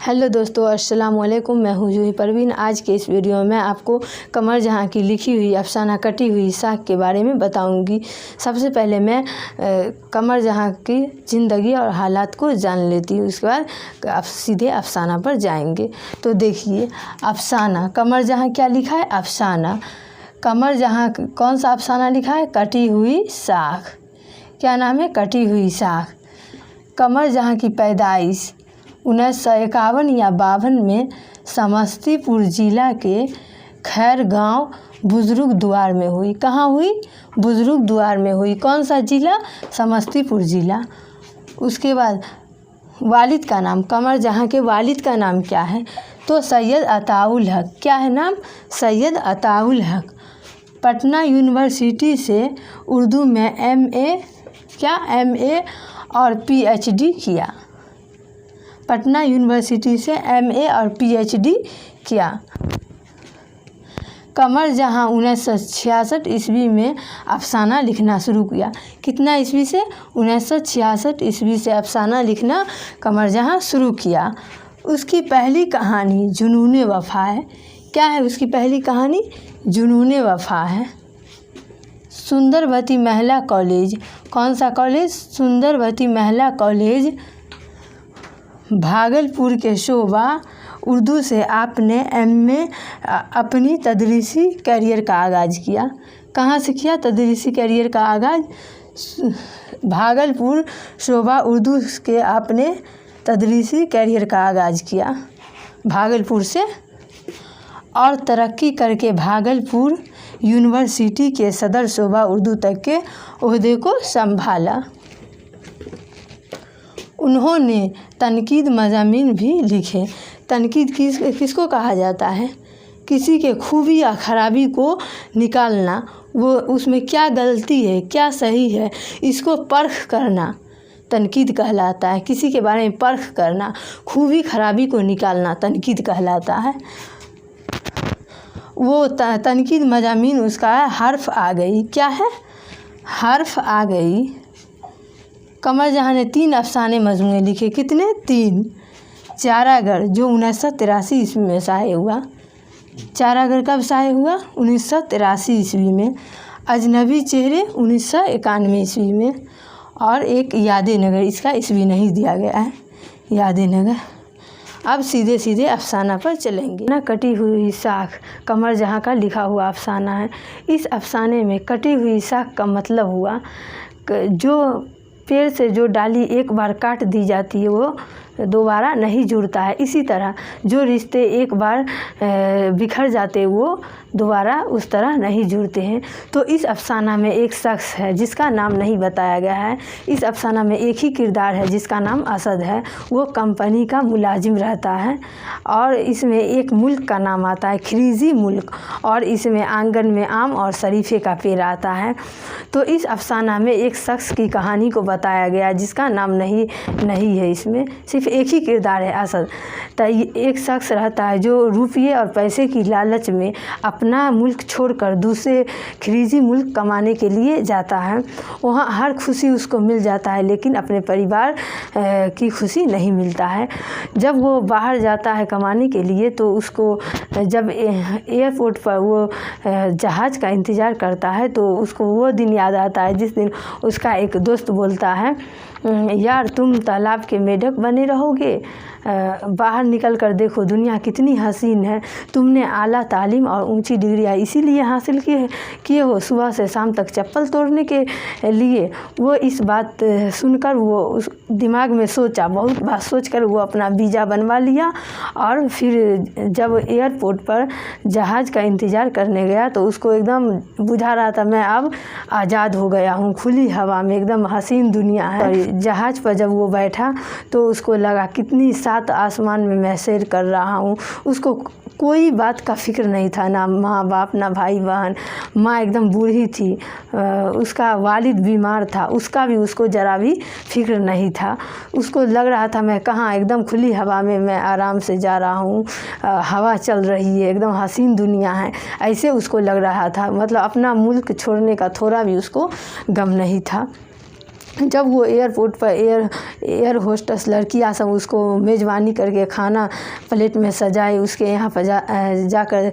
Hello दोस्तों, अस्सलाम वालेकुम। मैं हूँ जूही परवीन। आज के इस वीडियो में आपको कमर जहाँ की लिखी हुई अफसाना कटी हुई साख के बारे में बताऊंगी। सबसे पहले मैं कमर जहाँ की ज़िंदगी और हालात को जान लेती हूँ, उसके बाद आप सीधे अफसाना पर जाएंगे। तो देखिए, अफसाना कमर जहाँ क्या लिखा है, अफसाना। कमर जहाँ कौन सा अफसाना लिखा है, कटी हुई साख। क्या नाम है, कटी हुई साख। कमर जहाँ की पैदाइश 1951 या 52 में समस्तीपुर जिला के खैर गांव बुजुर्ग द्वार में हुई। कहाँ हुई, बुजुर्ग द्वार में हुई। कौन सा जिला, समस्तीपुर जिला। उसके बाद वालिद का नाम, कमर जहाँ के वालिद का नाम क्या है, तो सैयद अताउल हक। क्या है नाम, सैयद अताउल हक। पटना यूनिवर्सिटी से उर्दू में MA और PhD किया। पटना यूनिवर्सिटी से MA और PhD किया। कमर जहाँ 1966 ईस्वी में अफसाना लिखना शुरू किया। कितना ईस्वी से, 1966 ईस्वी से अफसाना लिखना कमर जहाँ शुरू किया। उसकी पहली कहानी जुनून वफ़ा है। क्या है उसकी पहली कहानी, जुनून वफ़ा है। सुंदरवती महिला कॉलेज, कौन सा कॉलेज, सुंदरवती महिला कॉलेज भागलपुर के शोभा उर्दू से आपने MA अपनी तदरीसी करियर का आगाज़ किया। कहाँ से किया तदरीसी करियर का आगाज़, भागलपुर शोभा उर्दू के आपने तदरीसी करियर का आगाज़ किया भागलपुर से, और तरक्की करके भागलपुर यूनिवर्सिटी के सदर शोभा उर्दू तक के ओहदे को संभाला। उन्होंने तनकीद मज़ामीन भी लिखे। तनकीद किसको कहा जाता है, किसी के खूबी या खराबी को निकालना, वो उसमें क्या गलती है क्या सही है इसको परख करना तनकीद कहलाता है। किसी के बारे में परख करना, खूबी खराबी को निकालना तनकीद कहलाता है। वो तनकीद मज़ामीन उसका हर्फ आ गई। क्या है, हर्फ आ गई। कमर जहाँ ने 3 अफसाने मजमूए लिखे। कितने, 3। चारागर जो 1983 ईस्वी में शाये हुआ। चारागर कब शाये हुआ, 1983 ईस्वी में। अजनबी चेहरे 1991 ईस्वी में। और एक यादे नगर, इसका ईस्वी नहीं दिया गया है, यादे नगर। अब सीधे सीधे अफसाना पर चलेंगे ना। कटी हुई साख कमर जहाँ का लिखा हुआ अफसाना है। इस अफसाने में कटी हुई साख का मतलब हुआ जो पेड़ से जो डाली एक बार काट दी जाती है वो दोबारा नहीं जुड़ता है। इसी तरह जो रिश्ते एक बार बिखर जाते वो दोबारा उस तरह नहीं जुड़ते हैं। तो इस अफसाना में एक शख्स है जिसका नाम नहीं बताया गया है। इस अफसाना में एक ही किरदार है जिसका नाम असद है। वो कंपनी का मुलाजिम रहता है और इसमें एक मुल्क का नाम आता है, खिरीजी मुल्क, और इसमें आंगन में आम और शरीफे का पेड़ आता है। तो इस अफसाना में एक शख्स की कहानी को बताया गया जिसका नाम नहीं है। इसमें सिर्फ एक ही किरदार है, असद। तो एक शख्स रहता है जो रुपये और पैसे की लालच में अपना मुल्क छोड़कर दूसरे खिरीजी मुल्क कमाने के लिए जाता है। वहाँ हर खुशी उसको मिल जाता है लेकिन अपने परिवार की खुशी नहीं मिलता है। जब वो बाहर जाता है कमाने के लिए तो उसको जब एयरपोर्ट पर वो जहाज़ का इंतज़ार करता है तो उसको वो दिन याद आता है जिस दिन उसका एक दोस्त बोलता है, यार तुम तालाब के मेढक बने रहोगे, बाहर निकल कर देखो दुनिया कितनी हसीन है। तुमने आला तालीम और ऊंची डिग्रियाँ इसीलिए हासिल किए हो, सुबह से शाम तक चप्पल तोड़ने के लिए। वो इस बात सुनकर वो उस दिमाग में सोचा, बहुत बात सोचकर वो अपना वीज़ा बनवा लिया। और फिर जब एयरपोर्ट पर जहाज़ का इंतज़ार करने गया तो उसको एकदम बुझा रहा था मैं अब आज़ाद हो गया हूँ, खुली हवा में एकदम हसीन दुनिया है। और जहाज़ पर जब वो बैठा तो उसको लगा कितनी 7 आसमान में मैं सैर कर रहा हूँ। उसको कोई बात का फ़िक्र नहीं था, ना माँ बाप ना भाई बहन। माँ एकदम बूढ़ी थी, उसका वालिद बीमार था, उसका भी उसको ज़रा भी फ़िक्र नहीं था। उसको लग रहा था मैं कहाँ, एकदम खुली हवा में मैं आराम से जा रहा हूँ, हवा चल रही है, एकदम हसीन दुनिया है, ऐसे उसको लग रहा था। मतलब अपना मुल्क छोड़ने का थोड़ा भी उसको गम नहीं था। जब वो एयरपोर्ट पर एयर होस्टेस लड़कियाँ सब उसको मेज़बानी करके खाना प्लेट में सजाए, उसके यहाँ पर जाकर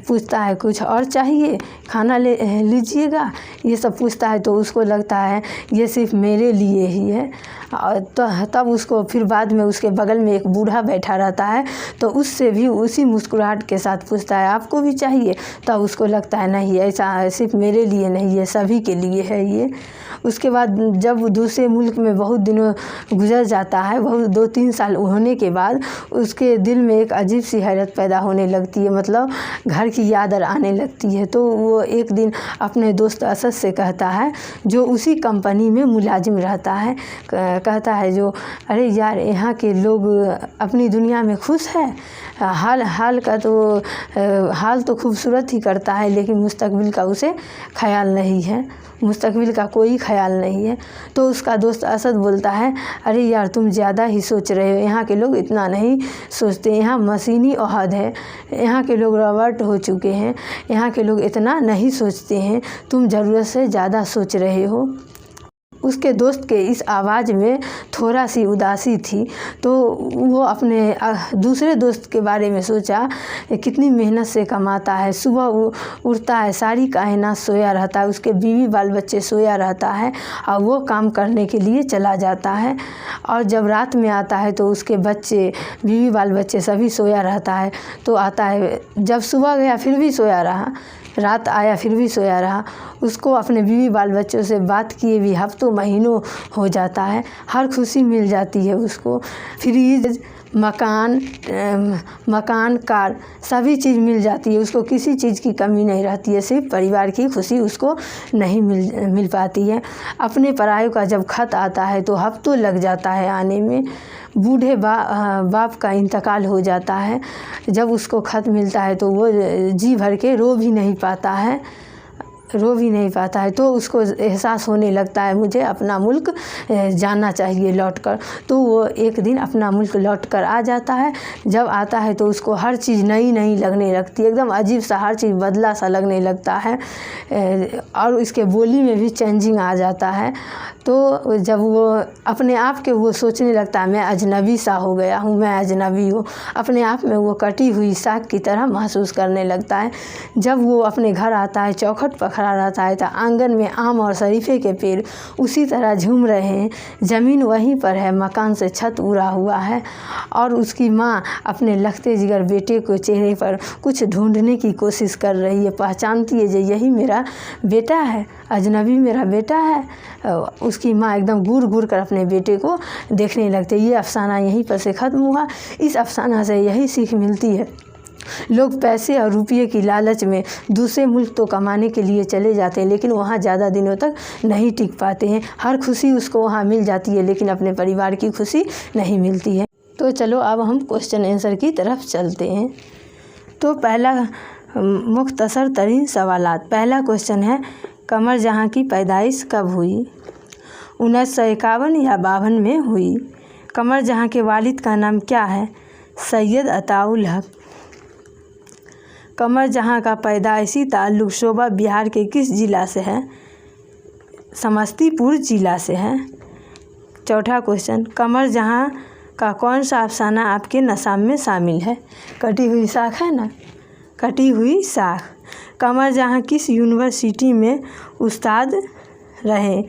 पूछता है कुछ और चाहिए, खाना लीजिएगा, ये सब पूछता है, तो उसको लगता है ये सिर्फ मेरे लिए ही है। और तब उसको फिर बाद में उसके बगल में एक बूढ़ा बैठा रहता है, तो उससे भी उसी मुस्कुराहट के साथ पूछता है आपको भी चाहिए। तब उसको लगता है नहीं, ऐसा सिर्फ मेरे लिए नहीं है, सभी के लिए है ये। उसके बाद जब वो दूसरे मुल्क में बहुत दिनों गुजर जाता है, बहुत 2-3 साल होने के बाद उसके दिल में एक अजीब सी हैरत पैदा होने लगती है, मतलब घर की याद आने लगती है। तो वो एक दिन अपने दोस्त असद से कहता है, जो उसी कंपनी में मुलाजिम रहता है, कहता है जो अरे यार यहाँ के लोग अपनी दुनिया में खुश है, हाल तो खूबसूरत ही करता है, लेकिन मुस्तकबिल का उसे ख्याल नहीं है, मुस्तकबिल का कोई ख्याल नहीं है। तो उसका दोस्त असद बोलता है अरे यार तुम ज़्यादा ही सोच रहे हो, यहाँ के लोग इतना नहीं सोचते, यहाँ मशीनी ओहद है, यहाँ के लोग रॉबर्ट हो चुके हैं, यहाँ के लोग इतना नहीं सोचते हैं, तुम ज़रूरत से ज़्यादा सोच रहे हो। उसके दोस्त के इस आवाज़ में थोड़ा सी उदासी थी, तो वो अपने दूसरे दोस्त के बारे में सोचा, कितनी मेहनत से कमाता है, सुबह वो उठता है, सारी कायनात सोया रहता है, उसके बीवी बाल बच्चे सोया रहता है और वो काम करने के लिए चला जाता है, और जब रात में आता है तो उसके बच्चे, बीवी बाल बच्चे सभी सोया रहता है। तो आता है, जब सुबह गया फिर भी सोया रहा, रात आया फिर भी सोया रहा। उसको अपने बीवी बाल बच्चों से बात किए भी हफ्तों महीनों हो जाता है, हर खुशी मिल जाती है उसको, फ्रिज, मकान, कार, सभी चीज़ मिल जाती है उसको, किसी चीज़ की कमी नहीं रहती है, सिर्फ परिवार की खुशी उसको नहीं मिल पाती है। अपने परायों का जब खत आता है तो हफ्तों लग जाता है आने में। बूढ़े बाप का इंतकाल हो जाता है, जब उसको खत मिलता है तो वो जी भर के रो भी नहीं पाता है, तो उसको एहसास होने लगता है मुझे अपना मुल्क जाना चाहिए लौटकर। तो वो एक दिन अपना मुल्क लौटकर आ जाता है। जब आता है तो उसको हर चीज़ नई लगने लगती है, एकदम अजीब सा, हर चीज़ बदला सा लगने लगता है, और इसके बोली में भी चेंजिंग आ जाता है। तो जब वो अपने आप के वो सोचने लगता है मैं अजनबी सा हो गया हूँ, मैं अजनबी हूँ, अपने आप में वो कटी हुई साग की तरह महसूस करने लगता है। जब वो अपने घर आता है, चौखट पर खड़ा रहता है तो आंगन में आम और शरीफे के पेड़ उसी तरह झूम रहे हैं, ज़मीन वहीं पर है, मकान से छत उड़ा हुआ है, और उसकी माँ अपने लखते जिगर बेटे को चेहरे पर कुछ ढूंढने की कोशिश कर रही है, पहचानती है जो यही मेरा बेटा है, अजनबी मेरा बेटा है। उसकी माँ एकदम घूर कर अपने बेटे को देखने लगती है। ये अफसाना यहीं पर से ख़त्म हुआ। इस अफसाना से यही सीख मिलती है, लोग पैसे और रुपये की लालच में दूसरे मुल्क तो कमाने के लिए चले जाते हैं, लेकिन वहाँ ज़्यादा दिनों तक नहीं टिक पाते हैं। हर खुशी उसको वहाँ मिल जाती है, लेकिन अपने परिवार की खुशी नहीं मिलती है। तो चलो अब हम क्वेश्चन आंसर की तरफ चलते हैं। तो पहला मुख्तसर तरीन सवालात। पहला क्वेश्चन है, कमर जहाँ की पैदाइश कब हुई? 1951 या 52 में हुई। कमर जहाँ के वालिद का नाम क्या है? सैयद अताउल हक। कमर जहाँ का पैदाइशी ताल्लुक़ शोबा बिहार के किस ज़िला से है? समस्तीपुर ज़िला से है। चौथा क्वेश्चन, कमर जहाँ का कौन सा अफसाना आपके नसाब में शामिल है? कटी हुई साख है ना, कटी हुई साख। कमर जहाँ किस यूनिवर्सिटी में उस्ताद रहे?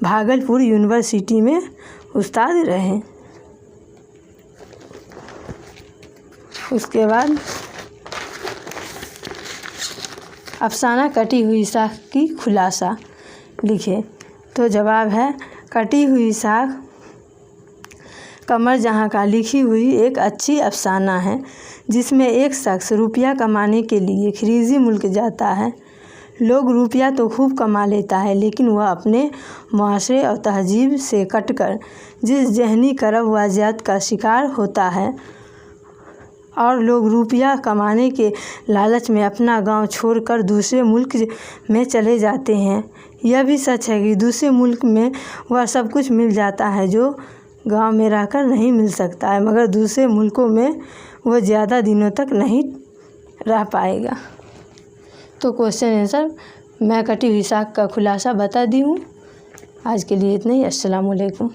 भागलपुर यूनिवर्सिटी में उस्ताद रहे। उसके बाद अफसाना कटी हुई साख की खुलासा लिखे। तो जवाब है कटी हुई साख कमर जहाँ का लिखी हुई एक अच्छी अफसाना है, जिसमें एक शख्स रुपया कमाने के लिए खिरीजी मुल्क जाता है। लोग रुपया तो खूब कमा लेता है, लेकिन वह अपने मुआशरे और तहजीब से कटकर जिस जहनी करब वाजियात का शिकार होता है, और लोग रुपया कमाने के लालच में अपना गांव छोड़कर दूसरे मुल्क में चले जाते हैं। यह भी सच है कि दूसरे मुल्क में वह सब कुछ मिल जाता है जो गांव में रहकर नहीं मिल सकता है, मगर दूसरे मुल्कों में वह ज़्यादा दिनों तक नहीं रह पाएगा। तो क्वेश्चन आंसर मैं कटी हुई साख का खुलासा बता दी हूँ। आज के लिए इतना ही। अस्सलाम वालेकुम।